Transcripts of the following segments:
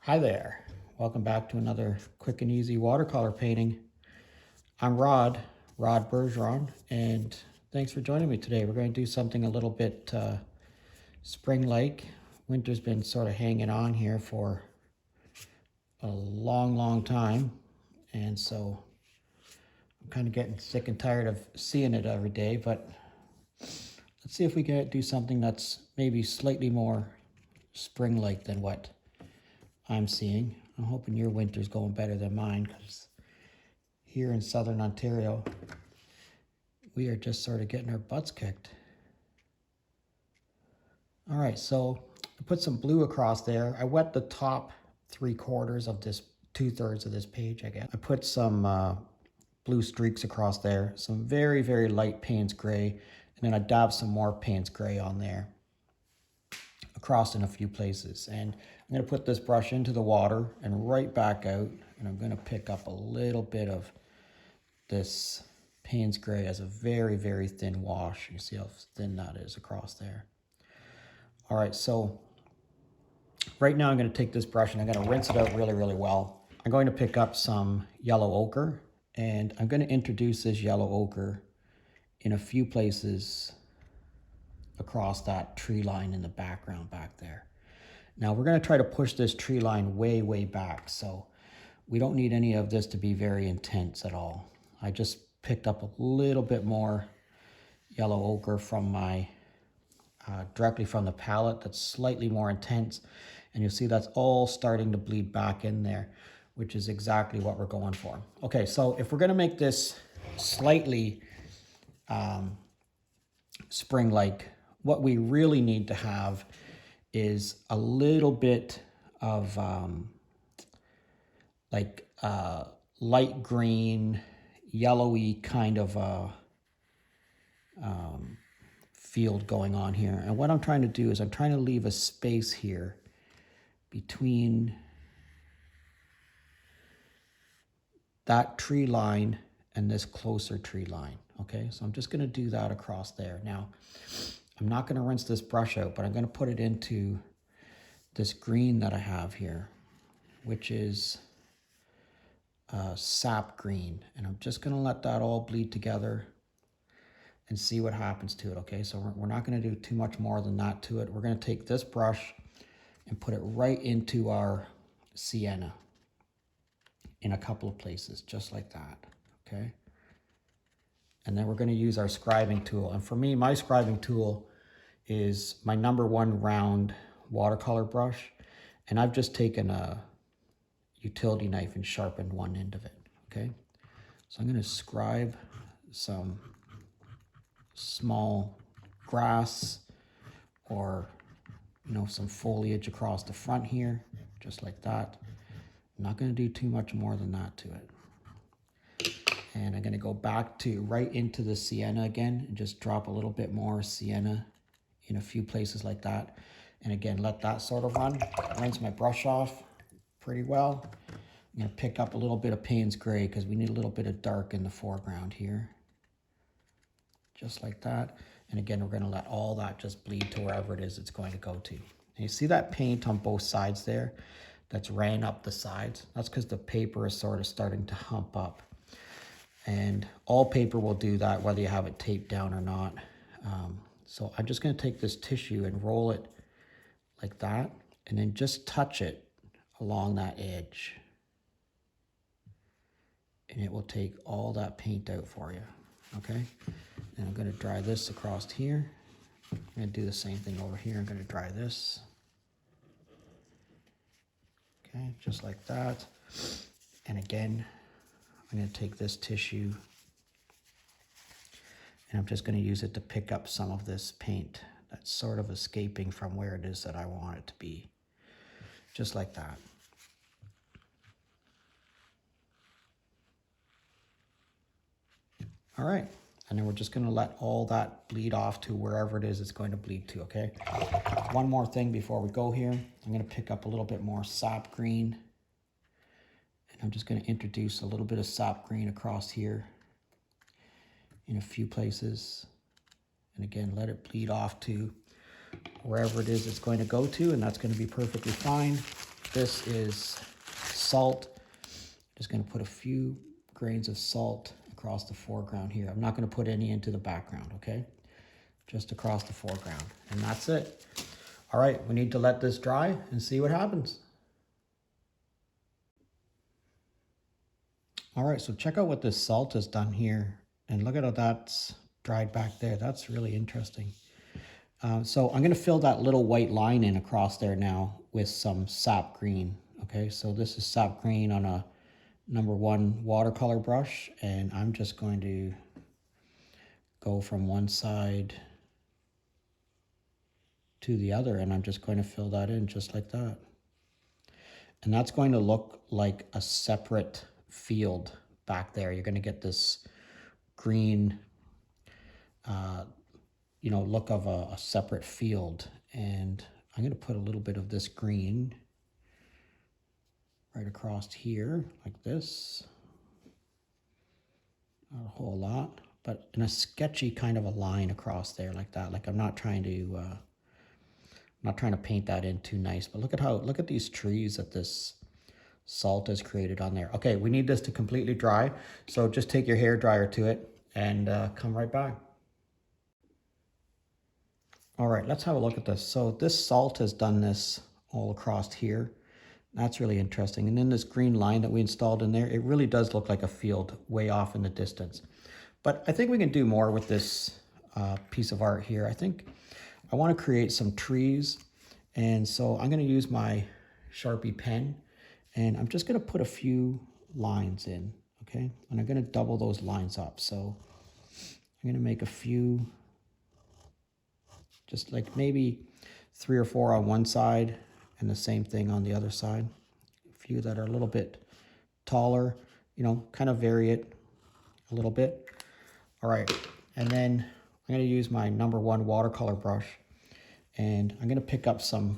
Hi there. Welcome back to another quick and easy watercolor painting. I'm Rod Bergeron, and thanks for joining me today. We're going to do something a little bit spring-like. Winter's been sort of hanging on here for a long time, and so I'm kind of getting sick and tired of seeing it every day, but let's see if we can do something that's maybe slightly more spring-like than what I'm seeing. I'm hoping your winter's going better than mine, because here in southern Ontario, we are just sort of getting our butts kicked. All right, so I put some blue across there. I wet the top 3/4 of this, 2/3 of this page, I guess. I put some blue streaks across there, some very light Payne's gray, and then I dabbed some more Payne's gray on there, across in a few places. And I'm going to put this brush into the water and right back out, and I'm going to pick up a little bit of this Payne's gray as a very thin wash. You see how thin that is across there. All right, so right now I'm going to take this brush and I'm going to rinse it out really well. I'm going to pick up some yellow ochre, and I'm going to introduce this yellow ochre in a few places across that tree line in the background back there. Now we're going to try to push this tree line way back, so we don't need any of this to be very intense at all. I just picked up a little bit more yellow ochre from my directly from the palette that's slightly more intense, and you'll see that's all starting to bleed back in there, which is exactly what we're going for. Okay, so if we're going to make this slightly spring-like, what we really need to have is a little bit of light green, yellowy kind of field going on here. And what I'm trying to do is I'm trying to leave a space here between that tree line and this closer tree line. Okay, so I'm just going to do that across there. Now, I'm not going to rinse this brush out, but I'm going to put it into this green that I have here, which is sap green. And I'm just going to let that all bleed together and see what happens to it. Okay, so we're not going to do too much more than that to it. We're going to take this brush and put it right into our sienna in a couple of places, just like that. Okay, and then we're going to use our scribing tool. And for me, my scribing tool is my #1 round watercolor brush, and I've just taken a utility knife and sharpened one end of it. Okay, so I'm going to scribe some small grass or some foliage across the front here, just like that. I'm not going to do too much more than that to it. And I'm going to go back to right into the sienna again and just drop a little bit more sienna in a few places like that. And again, let that sort of run. Rinse my brush off pretty well. I'm going to pick up a little bit of Payne's gray because we need a little bit of dark in the foreground here. Just like that. And again, we're going to let all that just bleed to wherever it is it's going to go to. And you see that paint on both sides there that's ran up the sides? That's because the paper is sort of starting to hump up. And all paper will do that, whether you have it taped down or not. So I'm just going to take this tissue and roll it like that, and then just touch it along that edge. And it will take all that paint out for you, okay? And I'm going to dry this across here. I'm going to do the same thing over here. I'm going to dry this. Okay, just like that. And again, I'm going to take this tissue and I'm just going to use it to pick up some of this paint that's sort of escaping from where it is that I want it to be. Just like that. All right, and then we're just going to let all that bleed off to wherever it is it's going to bleed to, okay? One more thing before we go here. I'm going to pick up a little bit more sap green. And I'm just going to introduce a little bit of sap green across here in a few places. And again, let it bleed off to wherever it is it's going to go to, and that's going to be perfectly fine. this is salt. Just going to put a few grains of salt across the foreground here. I'm not going to put any into the background, okay? Just across the foreground. And that's it. All right, we need to let this dry and see what happens. All right, so check out what this salt has done here. And look at how that's dried back there. That's really interesting. So I'm going to fill that little white line in across there now with some sap green. Okay, so this is sap green on a #1 watercolor brush, and I'm just going to go from one side to the other, and I'm just going to fill that in just like that. And that's going to look like a separate field back there. You're going to get this green look of a separate field. And I'm going to put a little bit of this green right across here like this. Not a whole lot, but in a sketchy kind of a line across there like that. Like I'm not trying to paint that in too nice, but look at these trees that this salt has created on there. Okay, we need this to completely dry. So just take your hair dryer to it and come right back. All right, let's have a look at this. So this salt has done this all across here. That's really interesting. And then this green line that we installed in there, it really does look like a field way off in the distance. But I think we can do more with this piece of art here. I think I want to create some trees. And so I'm going to use my Sharpie pen, and I'm just going to put a few lines in, okay? And I'm going to double those lines up. So I'm going to make a few, just like maybe 3 or 4 on one side and the same thing on the other side. A few that are a little bit taller, kind of vary it a little bit. All right, and then I'm going to use my #1 watercolor brush, and I'm going to pick up some,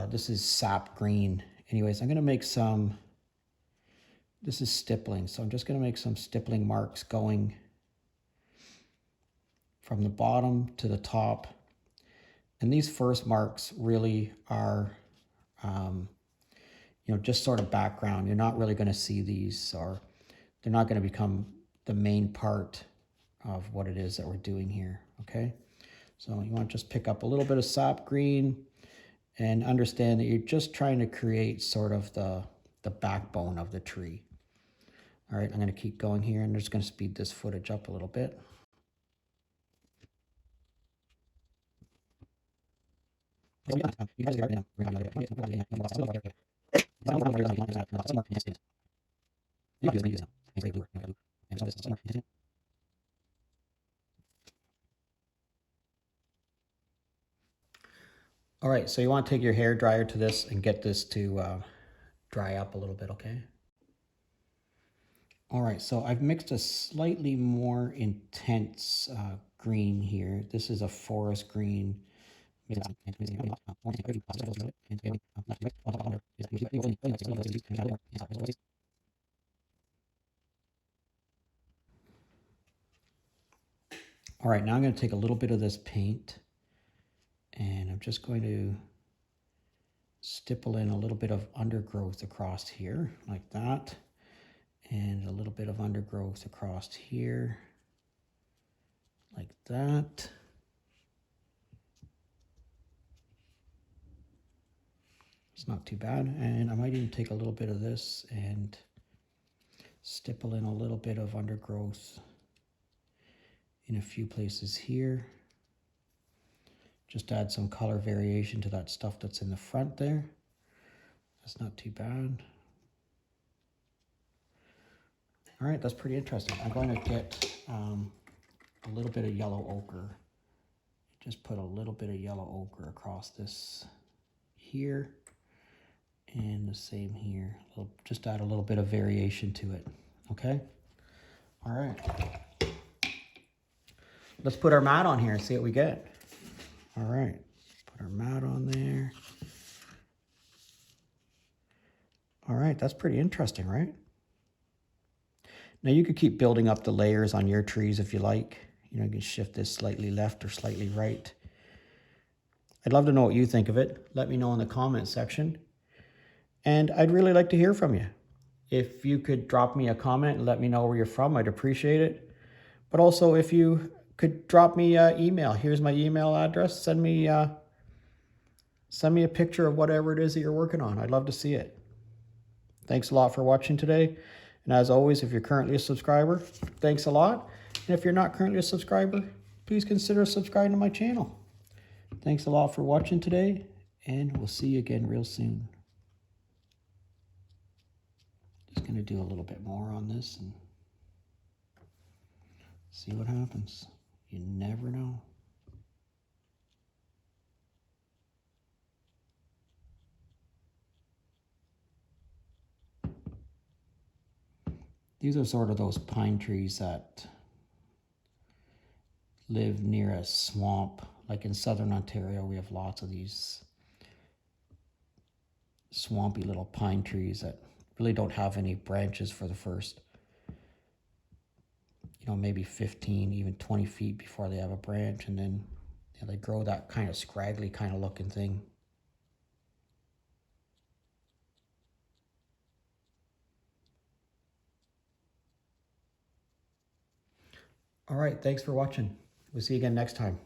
this is sap green. Anyways, I'm going to make some, this is stippling. So I'm just going to make some stippling marks going from the bottom to the top. And these first marks really are, just sort of background. You're not really going to see these, or they're not going to become the main part of what it is that we're doing here, okay? So you want to just pick up a little bit of sap green and understand that you're just trying to create sort of the backbone of the tree. All right, I'm going to keep going here, and I'm just going to speed this footage up a little bit. All right, so you want to take your hair dryer to this and get this to dry up a little bit, okay? All right, so I've mixed a slightly more intense green here. This is a forest green. All right, now I'm going to take a little bit of this paint, and I'm just going to stipple in a little bit of undergrowth across here, like that, and a little bit of undergrowth across here, like that. It's not too bad. And I might even take a little bit of this and stipple in a little bit of undergrowth in a few places here. Just add some color variation to that stuff that's in the front there. That's not too bad. All right, that's pretty interesting. I'm going to get a little bit of yellow ochre. Just put a little bit of yellow ochre across this here, and the same here. Just add a little bit of variation to it, okay? All right. Let's put our mat on here and see what we get. All right, put our mat on there. All right, that's pretty interesting, right? Now you could keep building up the layers on your trees if you like. You can shift this slightly left or slightly right. I'd love to know what you think of it. Let me know in the comment section. And I'd really like to hear from you. If you could drop me a comment and let me know where you're from, I'd appreciate it. But also, if you could drop me an email. Here's my email address. Send me a picture of whatever it is that you're working on. I'd love to see it. Thanks a lot for watching today. And as always, if you're currently a subscriber, thanks a lot. And if you're not currently a subscriber, please consider subscribing to my channel. Thanks a lot for watching today, and we'll see you again real soon. Just going to do a little bit more on this and see what happens. You never know. These are sort of those pine trees that live near a swamp. Like in southern Ontario, we have lots of these swampy little pine trees that really don't have any branches for the first, maybe 15, even 20 feet before they have a branch. And then they grow that kind of scraggly kind of looking thing. All right, thanks for watching. We'll see you again next time.